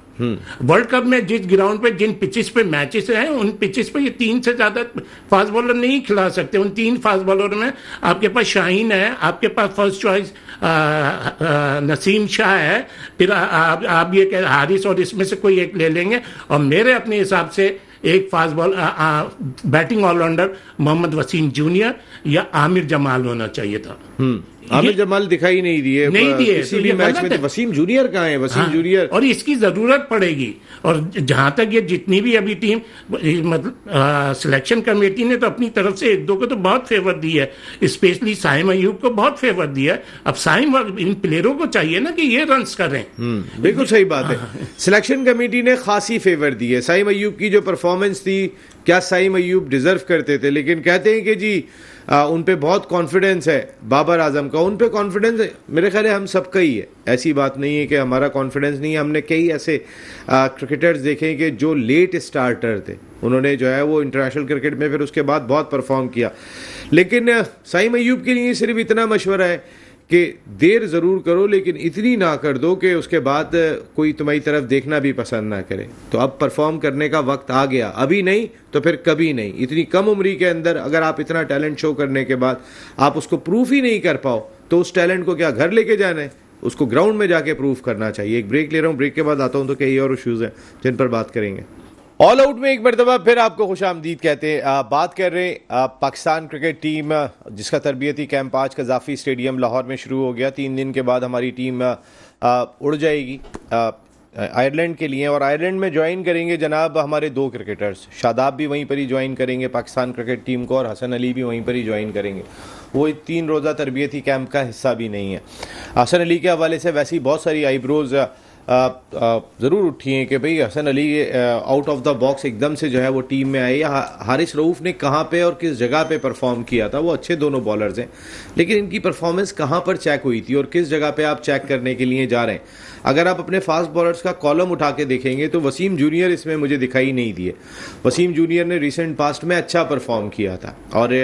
वर्ल्ड कप में जिस ग्राउंड पे जिन पिचेस पे मैचेस हैं, उन पिचेस पे ये 3 से ज्यादा फास्ट बॉलर नहीं खिला सकते। उन 3 फास्ट बॉलर में आपके पास शाहीन है, आपके पास फर्स्ट चॉइस नसीम शाह है, फिर आप ये कह हारिस, और इसमें से कोई एक ले लेंगे। और मेरे अपने हिसाब से एक fast ball batting allrounder Mohammad Wasim junior या आमिर जमाल होना चाहिए था। आमिर जमाल दिखाई नहीं दिए किसी तो भी मैच में। वसीम जूनियर कहाँ है? वसीम जूनियर, और इसकी जरूरत पड़ेगी। और जहां तक ये जितनी भी अभी टीम मतलब सिलेक्शन कमेटी ने तो अपनी तरफ से 1-2 को तो बहुत फेवर दी है, स्पेशली साइम अयूब को बहुत फेवर दिया है। अब साइम इन प्लेयरों को चाहिए ना कि ये रन्स करें। बिल्कुल सही बात है। सिलेक्शन कमेटी ने खासी फेवर दी है। साइम अयूब की जो परफॉर्मेंस थी, क्या साइम अयूब डिजर्व करते थे? लेकिन कहते हैं कि जी उन पे बहुत कॉन्फिडेंस है, बाबर आजम का उन पे कॉन्फिडेंस है। मेरे ख्याल है हम सबका ही है, ऐसी बात नहीं है कि हमारा कॉन्फिडेंस नहीं है। हमने कई ऐसे क्रिकेटर्स देखे कि जो लेट स्टार्टर थे, उन्होंने जो है वो इंटरनेशनल क्रिकेट में फिर उसके बाद बहुत परफॉर्म किया। लेकिन साइम अयूब के लिए सिर्फ इतना मशवरा है कि देर ज़रूर करो, लेकिन इतनी ना कर दो कि उसके बाद कोई तुम्हारी तरफ देखना भी पसंद ना करे। तो अब परफॉर्म करने का वक्त आ गया, अभी नहीं तो फिर कभी नहीं। इतनी कम उम्री के अंदर अगर आप इतना टैलेंट शो करने के बाद आप उसको प्रूफ ही नहीं कर पाओ, तो उस टैलेंट को क्या घर लेके जाना है? उसको ग्राउंड में जाके प्रूफ करना चाहिए। एक ब्रेक ले रहा हूँ, ब्रेक के बाद आता हूँ तो कई और इश्यूज़ हैं जिन पर बात करेंगे। ऑल आउट में एक मरतबा फिर आपको खुशामदीद कहते हैं। बात कर रहे हैं पाकिस्तान क्रिकेट टीम, जिसका तरबियती कैंप आज कज़ाफ़ी स्टेडियम लाहौर में शुरू हो गया। 3 दिन के बाद हमारी टीम उड़ जाएगी आयरलैंड के लिए, और आयरलैंड में ज्वाइन करेंगे जनाब हमारे 2 क्रिकेटर्स। शादाब भी वहीं पर ही ज्वाइन करेंगे पाकिस्तान क्रिकेट टीम को, और हसन अली भी वहीं पर ही ज्वाइन करेंगे। वो 3 रोज़ा तरबियती कैंप का हिस्सा भी नहीं है। हसन अली के हवाले से वैसे ही बहुत सारी आईब्रोज ज़रूर उठी हैं कि भाई Hasan Ali out of the box एकदम से जो है वो टीम में आए, या हारिस रऊफ़ ने कहाँ पे और किस जगह पे परफॉर्म किया था। वो अच्छे दोनों बॉलर्स हैं, लेकिन इनकी परफॉर्मेंस कहाँ पर चेक हुई थी और किस जगह पे आप चेक करने के लिए जा रहे हैं। अगर आप अपने फास्ट बॉलर्स का कॉलम उठा के देखेंगे तो वसीम जूनियर इसमें मुझे दिखाई नहीं दिए। वसीम जूनियर ने रिसेंट पास्ट में अच्छा परफॉर्म किया था और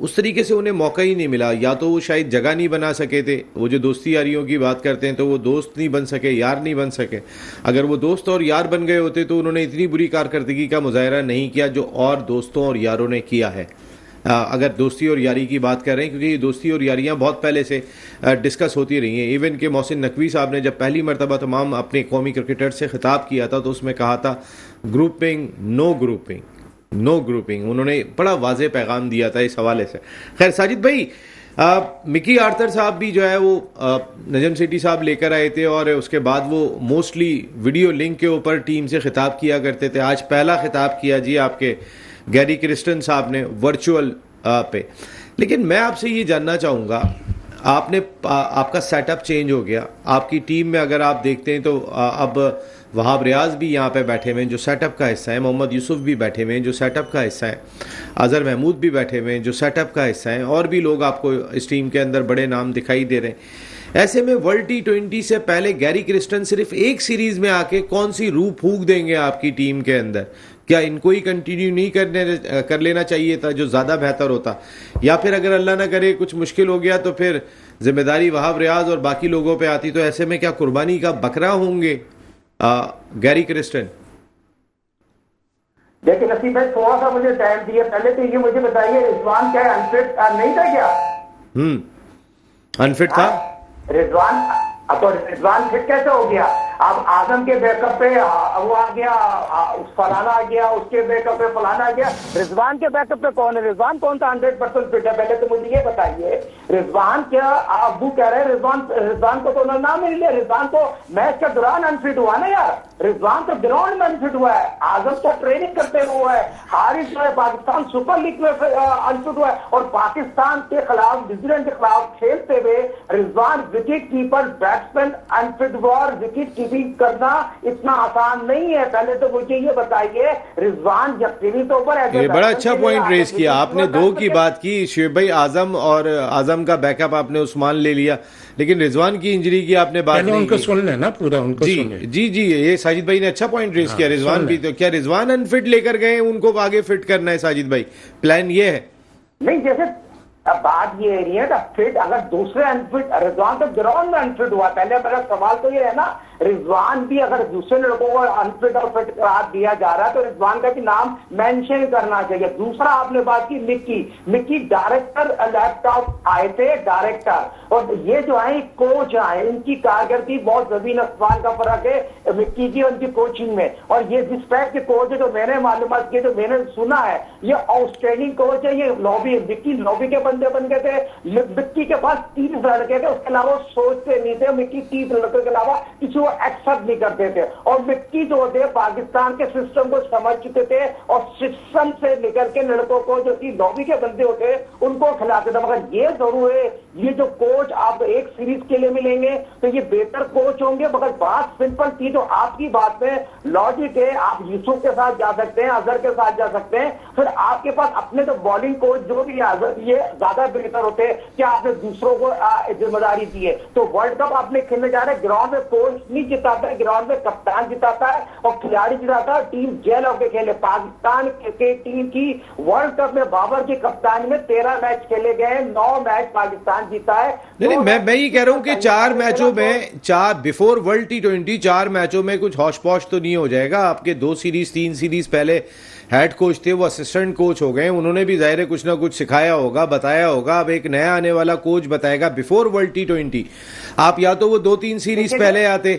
उस तरीके से उन्हें मौका ही नहीं मिला, या तो वो शायद जगह नहीं बना सके थे। वो जो दोस्ती यारियों की बात करते हैं तो वो दोस्त नहीं बन सके, यार नहीं बन सके। अगर वो दोस्त और यार बन गए होते तो उन्होंने इतनी बुरी कारकर्दगी का मुजाहरा नहीं किया जो और दोस्तों और यारों ने किया है। अगर दोस्ती और यारी की बात कर रहे हैं, क्योंकि ये दोस्ती और यारियां बहुत पहले से डिस्कस होती रही हैं। इवन के मोहसिन नकवी साहब ने जब पहली मरतबा तमाम अपने कौमी क्रिकेटर से खिताब किया था तो उसमें कहा था grouping no grouping, no grouping. उन्होंने बड़ा वाज़ेह पैगाम दिया था इस हवाले से। खैर साजिद भाई, मिकी आर्थर साहब भी जो है वो नजम सेठी साहब लेकर आए थे और उसके बाद वो मोस्टली वीडियो लिंक के ऊपर टीम से खिताब किया करते थे। आज पहला खिताब किया जी आपके गैरी क्रिस्टन साहब ने वर्चुअल पे। लेकिन मैं आपसे ये जानना चाहूँगा, आपका सेटअप चेंज हो गया आपकी टीम में। अगर आप देखते हैं तो अब वहाब रियाज भी यहाँ पे बैठे हुए हैं जो सेटअप का हिस्सा है, मोहम्मद यूसुफ भी बैठे हुए हैं जो सेटअप का हिस्सा है, अजहर महमूद भी बैठे हुए हैं जो सेटअप का हिस्सा है, और भी लोग आपको इस टीम के अंदर बड़े नाम दिखाई दे रहे हैं। ऐसे में वर्ल्ड T20 से पहले गैरी क्रिस्टन सिर्फ एक सीरीज में आके कौन सी रूह फूंक देंगे आपकी टीम के अंदर? क्या इनको ही कंटिन्यू नहीं कर लेना चाहिए था जो ज़्यादा बेहतर होता, या फिर अगर अल्लाह ना करे कुछ मुश्किल हो गया तो फिर जिम्मेदारी वहाब रियाज और बाकी लोगों पे आती? तो ऐसे में क्या कुर्बानी का बकरा होंगे गैरी क्रिस्टन? देखिए नसीब भाई, थोड़ा सा मुझे टाइम दिया। पहले तो ये मुझे बताइए, रिजवान क्या अनफिट नहीं था क्या? अनफिट था रिजवान। तो रिजवान फिट कैसे हो गया? अब आजम के बैकअप पे वो आ गया, फलाना आ गया, उसके बैकअप पे फलाना आ गया। रिजवान के बैकअप पे कौन है? रिजवान कौन सा 100% फिट है? पहले तो मुझे ये बताइए, रिजवान क्या अब्बू कह रहे हैं रिजवान को तो उन्होंने नाम नहीं लिया। रिजवान तो मैच के दौरान अनफिट हुआ ना यार, रिजवान तो ग्राउंड में अनफिट हुआ है। आजम तो ट्रेनिंग करते हुए है, हारिस जो है पाकिस्तान सुपर लीग में अनफिट हुआ है, और पाकिस्तान के खिलाफ, न्यूजीलैंड के खिलाफ खेलते हुए Rizwan wicket keeper batsman unfit हुआ। और विकेट कीपिंग करना इतना आसान नहीं है। पहले तो मुझे ये बताइए, रिजवान यकीनी तौर पर ये बड़ा अच्छा पॉइंट रेज किया आपने। 2 की बात की, शेब भाई आजम और आजम का बैकअप आपने उस्मान ले लिया, लेकिन रिजवान की इंजरी की आपने बात नहीं उनको की। सुन लेना पूरा, उनको जी सुन ले। जी, ये साजिद भाई ने अच्छा पॉइंट रेज किया। रिजवान भी, तो क्या रिजवान अनफिट लेकर गए, उनको आगे फिट करना है साजिद भाई? प्लान ये है? नहीं, जैसे अब बात ये नहीं है ना फिट, अगर दूसरे अनफिट, रिजवान तो ग्राउंड में अनफिट हुआ। पहले मेरा सवाल तो ये है ना, रिजवान भी अगर दूसरे लड़कों को अनफिट और फिट करार दिया जा रहा है तो रिजवान का भी नाम मेंशन करना चाहिए। दूसरा आपने बात की मिक्की डायरेक्टर लैपटॉप आए थे, डायरेक्टर, और ये जो है कोच आए, इनकी कारकर्दगी बहुत जमीन आसमान का फर्क है मिक्की की उनकी कोचिंग में। और ये जिस टाइप के कोच है जो मैंने मालूमात की, जो मैंने सुना है, ये आउटस्टैंडिंग कोच है। ये लॉबी, मिक्की लॉबी के बंदे बन गए थे। मिक्की के पास 30 लड़के थे, उसके अलावा सोचते नहीं थे। मिक्की 30 लड़कों के अलावा किसी एक्सेप्ट नहीं करते थे। और मिक्की जो थे पाकिस्तान के सिस्टम को समझ चुके थे, और सिस्टम से निकल के लड़कों को जो कि लॉबी के बंदे होते उनको खिलाते थे। मगर ये जरूर है, ये जो कोच आप एक सीरीज के लिए मिलेंगे तो ये बेहतर कोच होंगे। मगर बात सिंपल थी, जो आपकी बात में लॉजिक है, आप यूसुफ के साथ जा सकते हैं, अजहर के साथ जा सकते हैं, फिर आपके पास अपने तो बॉलिंग कोच जो भी ये ज्यादा बेहतर होते हैं कि आपने दूसरों को जिम्मेदारी दी है। तो वर्ल्ड कप आपने खेलने जा रहे हैं, ग्राउंड में कोच नहीं जिताता है, ग्राउंड में कप्तान जिताता है और खिलाड़ी जिताता है। टीम जेल होकर खेले। पाकिस्तान के टीम की वर्ल्ड कप में बाबर की कप्तानी में 13 मैच खेले गए, 9 मैच पाकिस्तान जीता है। नहीं, मैं ये कह रहा हूं कि 4 मैचों में, 4 बिफोर वर्ल्ड T20 4 मैचों में कुछ हौश पौश तो नहीं हो जाएगा? आपके 2 सीरीज 3 सीरीज पहले हेड कोच थे, वो असिस्टेंट कोच हो गए, उन्होंने भी जाहिर है कुछ ना कुछ सिखाया होगा, बताया होगा। अब एक नया आने वाला कोच बताएगा बिफोर वर्ल्ड T20। आप या तो वो 2-3 सीरीज पहले आते।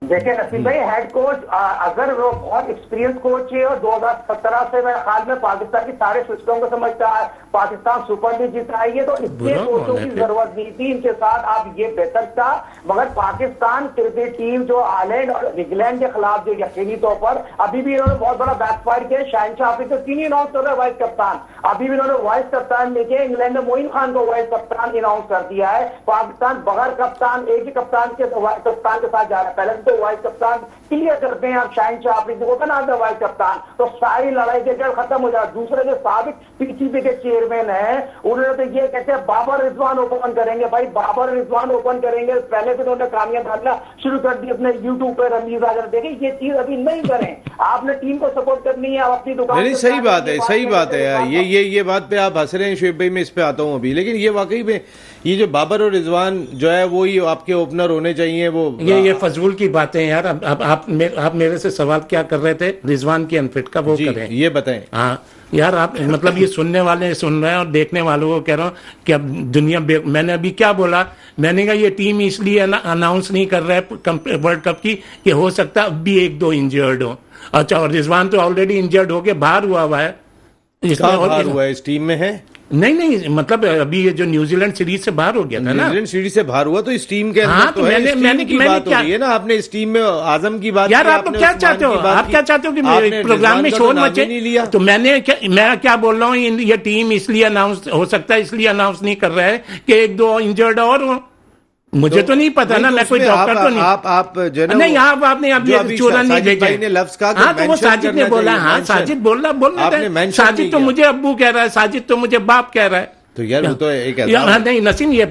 देखिए नसीम भाई, हेड कोच अगर वो बहुत एक्सपीरियंस कोच है और 2017 से मेरे ख्याल में पाकिस्तान की सारे सिस्टम को समझता है, पाकिस्तान सुपर लीग जीत आई है, तो इसके कोचों की जरूरत नहीं थी इनके साथ। आप ये बेहतर था, मगर पाकिस्तान क्रिकेट टीम जो आयरलैंड और इंग्लैंड के खिलाफ जो यकीनी तौर पर अभी भी इन्होंने बहुत बड़ा बैकफायर किया। शाहिनशाह अफरीदी तो 3 ही अनाउंस कर रहे हैं वाइस कप्तान, अभी भी इन्होंने वाइस कप्तान लेके इंग्लैंड ने मोइन खान को वाइस कप्तान अनाउंस कर दिया है। पाकिस्तान बगैर कप्तान, एक ही कप्तान के साथ जा रहा है। पहले तो वाइस कप्तान क्लियर करते हैं, आप शाहिनशाह अफरीदी को बना दे वाइस कप्तान, तो सारी लड़ाई के जड़ खत्म हो जाए। दूसरे जो साबिक पीसीबी के चेयरमैन है उन्होंने तो ये कहते हैं बाबर रिजवान ओपन करेंगे। भाई बाबर रिजवान ओपन करेंगे, पहले भी उन्होंने कामयाब डालना शुरू कर दी अपने यूट्यूब पे रमीज आकर। देखिए ये चीज अभी नहीं करें, आपने टीम को सपोर्ट करनी है, आप अपनी दुकान। नहीं, सही बात है, सही बात है यार। ये बात पे आप हंस रहे हैं शुएब भाई, मैं इस पे आता हूँ अभी, लेकिन ये वाकई में ये जो बाबर और रिजवान जो है वो ही आपके ओपनर होने चाहिए। वो ये फजूल की बातें यार। अब आप मेरे से सवाल क्या कर रहे थे रिजवान की अनफिट का, वो करें। ये बताएं। हाँ यार, आप मतलब ये सुनने वाले सुन रहे हैं और देखने वालों को कह रहा हूँ कि अब दुनिया मैंने अभी क्या बोला, मैंने कहा ये टीम इसलिए अनाउंस नहीं कर रहा है वर्ल्ड कप की कि हो सकता है अब भी 1-2 इंजर्ड हो। अच्छा, और रिजवान तो ऑलरेडी इंजर्ड होके बाहर हुआ है। बाहर हुआ है, इस टीम में है? नहीं, मतलब अभी ये जो न्यूजीलैंड सीरीज से बाहर हो गया था ना, न्यूजीलैंड सीरीज से बाहर हुआ, तो इस टीम के अंदर हाँ, तो है, मैंने बात हो रही है ना। आपने इस टीम में आजम की बात यार, आप क्या चाहते हो? आप क्या चाहते हो कि प्रोग्राम में शोर मचे? तो मैं क्या बोल रहा हूँ, ये टीम इसलिए अनाउंस हो सकता है, इसलिए अनाउंस नहीं कर रहा है कि 1-2 इंजर्ड और हो। मुझे तो नहीं पता ना, मैं कोई डॉक्टर तो नहीं। आप जो नहीं, आपने अभी चोरा नहीं भेजा ने लफ्ज कहा। हाँ, तो वो साजिद ने बोला। हाँ, साजिद बोलना साजिद तो मुझे अब्बू कह रहा है, साजिद तो मुझे बाप कह रहा है। तो यार वो तो एक नहीं नसीम, ये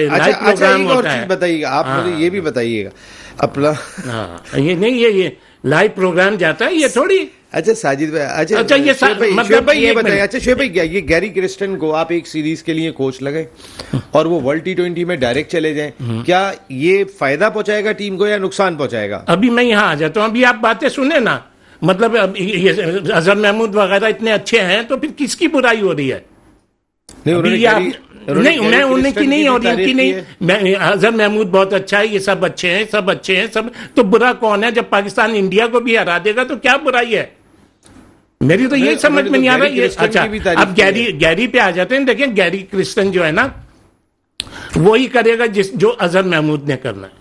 लाइव प्रोग्राम होता है। बताइएगा आप, मुझे ये भी बताइएगा अपना। ये नहीं, ये लाइव प्रोग्राम जाता है, ये थोड़ी। अच्छा साजिद भाई, अच्छा ये मतलब भाई ये बताइए। अच्छा शुएब भाई, ये गैरी क्रिस्टन को आप एक सीरीज के लिए कोच लगे और वो वर्ल्ड T20 में डायरेक्ट चले जाएं, क्या ये फायदा पहुंचाएगा टीम को या नुकसान पहुंचाएगा? अभी मैं यहाँ आ जाता हूँ, अभी आप बातें सुने ना। मतलब ये अजहर महमूद वगैरह इतने अच्छे हैं तो फिर किसकी बुराई हो रही है? नहीं, मैं उनकी नहीं और इनकी नहीं। मैं अजहर महमूद बहुत अच्छा है, ये सब अच्छे हैं, सब। तो बुरा कौन है? जब पाकिस्तान इंडिया को भी हरा देगा तो क्या बुराई है? मेरी तो यही समझ में नहीं आ रहा है। अच्छा, अब गैरी पे आ जाते हैं। देखिए, गैरी क्रिस्टन जो है ना, वो ही करेगा जो अजहर महमूद ने करना है।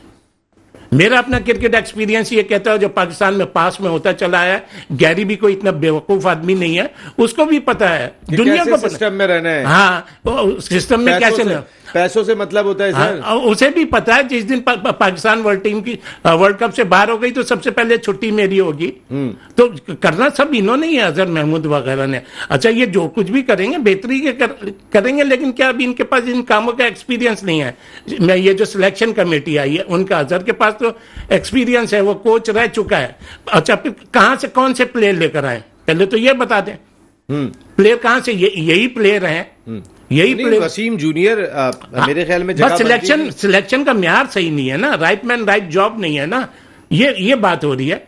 मेरा अपना क्रिकेट एक्सपीरियंस ये कहता है, जो पाकिस्तान में पास में होता चला है, गैरी भी कोई इतना बेवकूफ आदमी नहीं है, उसको भी पता है दुनिया को सिस्टम में रहना है। हाँ, सिस्टम में कैसे पैसों से मतलब होता है सर। हाँ, उसे भी पता है जिस दिन पाकिस्तान वर्ल्ड कप से बाहर हो गई तो सबसे पहले छुट्टी मेरी होगी। तो करना सब इन्होंने ही, अजहर महमूद वगैरह ने। अच्छा, ये जो कुछ भी करेंगे बेहतरी के करेंगे, लेकिन क्या अभी इनके पास इन कामों का एक्सपीरियंस नहीं है? मैं ये जो सिलेक्शन कमेटी आई है उनका, अजहर के पास तो एक्सपीरियंस है, वो कोच रह चुका है। अच्छा, फिर कहां से कौन से प्लेयर लेकर आए, पहले तो ये बता दें। प्लेयर कहां से? यही प्लेयर हैं, यही प्लेयर। वसीम जूनियर मेरे ख्याल में बस सिलेक्शन का म्यार सही नहीं है ना, राइट मैन राइट जॉब नहीं है ना, ये बात हो रही है।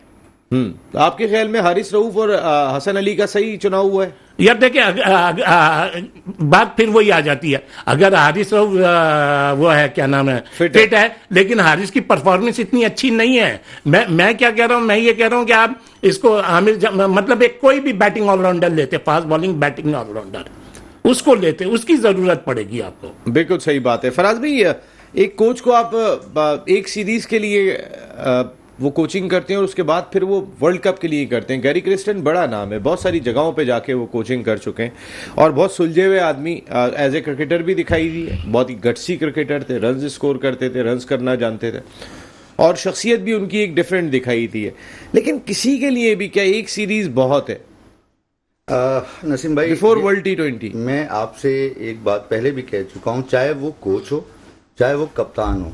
आपके ख्याल में हारिस रऊफ और हसन अली का सही चुनाव हुआ है? यार देखिए, बात फिर वही आ जाती है। अगर हारिस रऊफ वो है, क्या नाम है, फिट है, लेकिन हारिस की परफॉर्मेंस इतनी अच्छी नहीं है। मैं क्या कह रहा हूं, मैं ये कह रहा हूं कि आप इसको आमिर, मतलब एक कोई भी बैटिंग ऑलराउंडर लेते, फास्ट बॉलिंग बैटिंग ऑलराउंडर, उसको लेते, उसकी जरूरत पड़ेगी आपको। बिल्कुल सही बात है। फराज भाई, एक कोच को आप एक सीरीज के लिए वो कोचिंग करते हैं और उसके बाद फिर वो वर्ल्ड कप के लिए करते हैं। गैरी क्रिस्टन बड़ा नाम है, बहुत सारी जगहों पे जाके वो कोचिंग कर चुके हैं और बहुत सुलझे हुए आदमी एज ए क्रिकेटर भी दिखाई दी है। बहुत ही गट्सी क्रिकेटर थे, रन्स स्कोर करते थे, रन्स करना जानते थे और शख्सियत भी उनकी एक डिफरेंट दिखाई दी है। लेकिन किसी के लिए भी क्या एक सीरीज बहुत है? नसीम भाई, बिफोर वर्ल्ड T20 मैं आपसे एक बात पहले भी कह चुका हूं, चाहे वो कोच हो, चाहे वो कप्तान हो,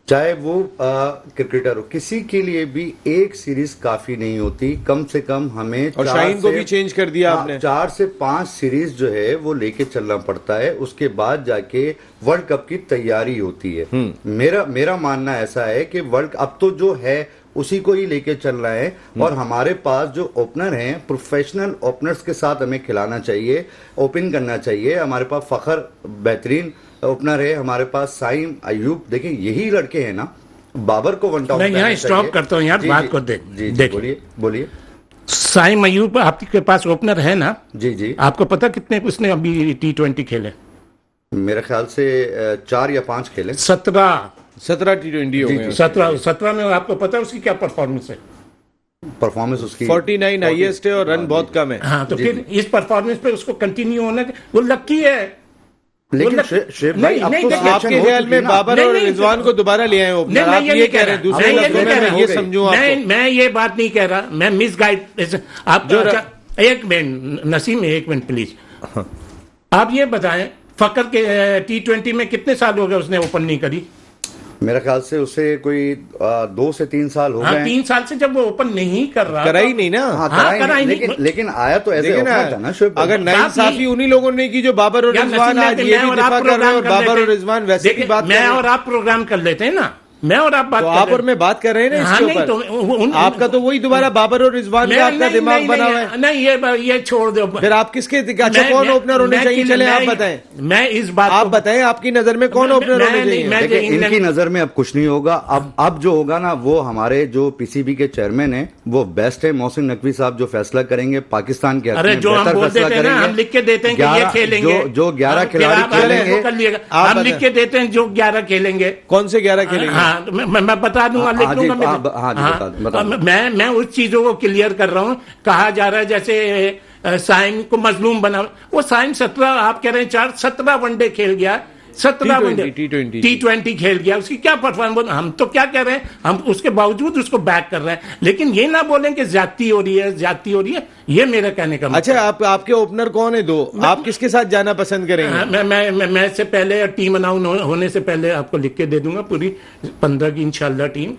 चाहे वो क्रिकेटर हो, किसी के लिए भी एक सीरीज काफी नहीं होती। कम से कम हमें, और शाहीन को भी चेंज कर दिया आपने, 4 से 5 सीरीज जो है वो लेके चलना पड़ता है, उसके बाद जाके वर्ल्ड कप की तैयारी होती है। मेरा मानना ऐसा है कि वर्ल्ड अब तो जो है उसी को ही लेके चल रहा है और हमारे पास जो ओपनर हैं, प्रोफेशनल ओपनर्स के साथ हमें खिलाना चाहिए, ओपन करना चाहिए। हमारे पास फखर बेहतरीन ओपनर है, हमारे पास साइम अयूब, देखिए यही लड़के हैं ना, बाबर को वन डाउन मैं यहाँ स्टॉप करता हूँ यार, बात को देखिए। बोलिए बोलिए। साइम अयूब आपके पास ओपनर है ना? जी जी। आपको पता कितने उसने अभी T20 खेले? मेरे ख्याल से 4 या 5 खेले। 17 T20 हो गए। 17 में आपको पता है उसकी क्या परफॉर्मेंस है? परफॉर्मेंस उसकी 49 हाईएस्ट है और रन बहुत कम है। हाँ, तो फिर इस परफॉर्मेंस पे उसको कंटिन्यू होना, वो लकी है। लेकिन शेब भाई अब तो आपके ख्याल में बाबर और रिजवान को दोबारा ले आए ओपनर, आप ये कह रहे हैं? दूसरे लफ्जों में मैं ये समझूं आपको, मैं ये बात नहीं कह रहा, मैं मिसगाइड आप जो एक मिनट नसीम, एक मिनट प्लीज। आप ये बताएं फकर के T20 में कितने साल हो गए उसने ओपन नहीं करी? मेरे ख्याल से उसे कोई 2 से 3 साल हो गए। 3 साल से जब वो ओपन नहीं कर रहा, करा ही नहीं ना। कराई नहीं, लेकिन आया तो ऐसे ओपनर था ना शुभ। अगर नाइंसाफी उन्हीं लोगों ने की जो बाबर और रिजवान आज ये भी दिफा कर रहे हैं और बाबर और रिजवान वैसे की बात कर रहे हैं। मैं और आप प्रोग्राम कर लेते हैं ना, मैं और आप बात तो आप और मैं बात कर रहे हैं ना इसके ऊपर। आपका तो वही दोबारा बाबर और रिजवान का आपका दिमाग बना हुआ है। नहीं, ये छोड़ दो। फिर आप किसके अच्छा कौन ओपनर होने चाहिए? चले आप बताएं। मैं इस बात आप बताएं आपकी नजर में कौन ओपनर होने चाहिए? देखिए इनकी नजर में अब कुछ नहीं होगा। अब जो होगा ना वो हमारे जो पीसीबी के चेयरमैन है वो बेस्ट है। मोहसिन नकवी साहब जो फैसला करेंगे पाकिस्तान के अरे जो हम बोल देते हैं ना, हम लिख के देते हैं कि ये खेलेंगे, जो 11 खिलाड़ी खेलेंगे हम लिख के देते हैं जो 11 खेलेंगे। कौन से 11 खेलेंगे? हाँ, मैं बता दूंगा, लिख दूंगा। मैं उस चीजों को क्लियर कर रहा हूँ। कहा जा रहा है जैसे साइम को मजलूम बना, वो साइम 17 आप कह रहे हैं 17 वनडे खेल गया, 17 वनडे T20 खेल गया, उसकी क्या परफॉर्मेंस। हम तो क्या कह रहे हैं, हम उसके बावजूद उसको बैक कर रहे हैं, लेकिन ये ना बोलें कि ज्यादती हो रही है, ये मेरा कहने का। अच्छा आपके ओपनर कौन है? 2 आप किसके साथ जाना पसंद करेंगे? मैं से पहले टीम अनाउंस होने से पहले आपको लिख के दे दूंगा पूरी 15 की इंशाल्लाह टीम,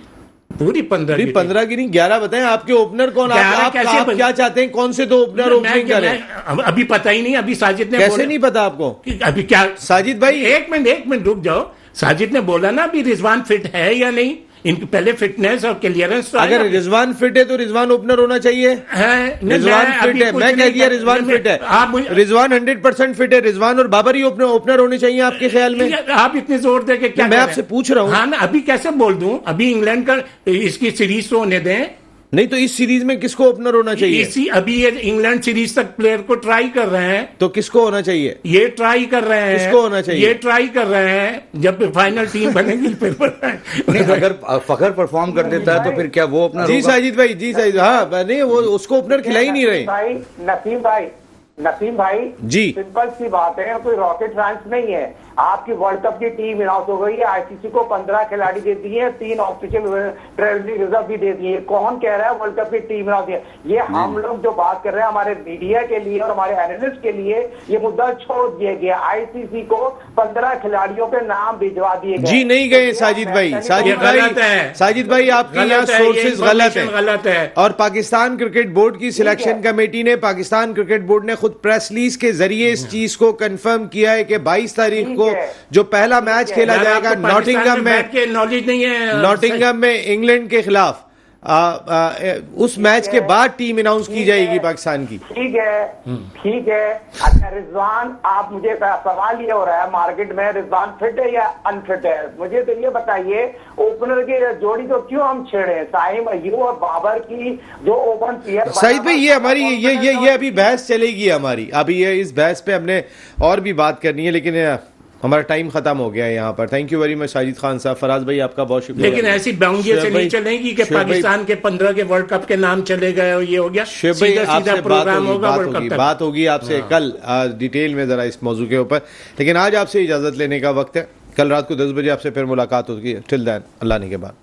पूरी 15 की नहीं 11 बताएं। आपके ओपनर कौन? आप क्या चाहते हैं? कौन से 2 ओपनर ओपनिंग करें? अभी पता ही नहीं। अभी साजिद ने कैसे नहीं पता आपको? अभी क्या साजिद भाई एक मिनट रुक जाओ। साजिद ने बोला ना अभी रिजवान फिट है या नहीं, इनकी पहले फिटनेस और क्लियरेंस तो अगर रिजवान फिट है तो रिजवान ओपनर होना चाहिए। रिजवान फिट है, मैं कह दिया रिजवान फिट है। रिजवान 100% फिट है। रिजवान और बाबर ही ओपनर होने चाहिए आपके ख्याल में? आप इतने जोर दे के क्या? मैं आपसे पूछ रहा हूँ। हाँ ना, अभी कैसे बोल दूं? अभी इंग्लैंड का इसकी सीरीज तो होने दें। नहीं तो इस सीरीज में किसको ओपनर होना चाहिए? अभी ये इंग्लैंड सीरीज तक प्लेयर को ट्राई कर रहे हैं, तो किसको होना चाहिए? ये ट्राई कर रहे हैं। किसको होना चाहिए? ये ट्राई कर रहे हैं। जब फाइनल टीम बनेगी फिर अगर फखर परफॉर्म कर देता है तो फिर क्या वो अपना? जी साजिद भाई, जी साजिद, हाँ नहीं वो उसको ओपनर खिला ही नहीं रहे। नसीम भाई जी, सिंपल सी बात है, कोई रॉकेट साइंस नहीं है। आपकी वर्ल्ड कप की टीम अनाउंस हो गई है, आईसीसी को 15 खिलाड़ी दे दिए, 3 ऑफिशियल ट्रेवलिंग रिजर्व भी दे दिए। कौन कह रहा है वर्ल्ड कप की टीम अनाउंस है? ये हम लोग जो बात कर रहे हैं हमारे मीडिया के लिए और हमारे एनालिस्ट के लिए ये मुद्दा छोड़ दिया गया। आईसीसी को 15 खिलाड़ियों के नाम भिजवा दिए गए। जी नहीं गए साजिद भाई, साजिद भाई आपकी यहाँ सोर्सेज गलत है। और पाकिस्तान क्रिकेट बोर्ड की सिलेक्शन कमेटी ने, पाकिस्तान क्रिकेट बोर्ड ने खुद प्रेस रिलीज के जरिए इस चीज को कंफर्म किया है कि 22 तारीख को जो पहला मैच खेला जाएगा नॉटिंघम में, नॉलेज नहीं है, नॉटिंघम में इंग्लैंड के खिलाफ, उस मैच के बाद टीम अनाउंस की जाएगी पाकिस्तान की। ठीक है। अच्छा रिजवान, आप मुझे सवाल ये हो रहा है मार्केट में, रिजवान फिट है या अनफिट है? मुझे तो ये बताइए, ओपनर की जोड़ी तो क्यों हम छेड़े? साइम अयूब और बाबर की जो ओपन प्लेयर। सईद भाई ये हमारी ये अभी बहस चलेगी हमारी, अभी ये इस बहस पे हमने और भी बात करनी है, लेकिन हमारा टाइम खत्म हो गया है यहाँ पर। Thank you very much Sajid Khan साहब। फराज भाई आपका बहुत शुक्रिया। लेकिन ऐसी बाउंड्री से नहीं चलेगी कि पाकिस्तान के 15 के वर्ल्ड कप के नाम चले गए और ये हो गया। सीधा प्रोग्राम होगा, वर्ल्ड कप बात होगी आपसे कल डिटेल में जरा इस मौजू के ऊपर, लेकिन आज आपसे इजाजत लेने का वक्त है। कल रात को 10 बजे आपसे फिर मुलाकात होगी। टिल देन अल्लाह ने के बाद।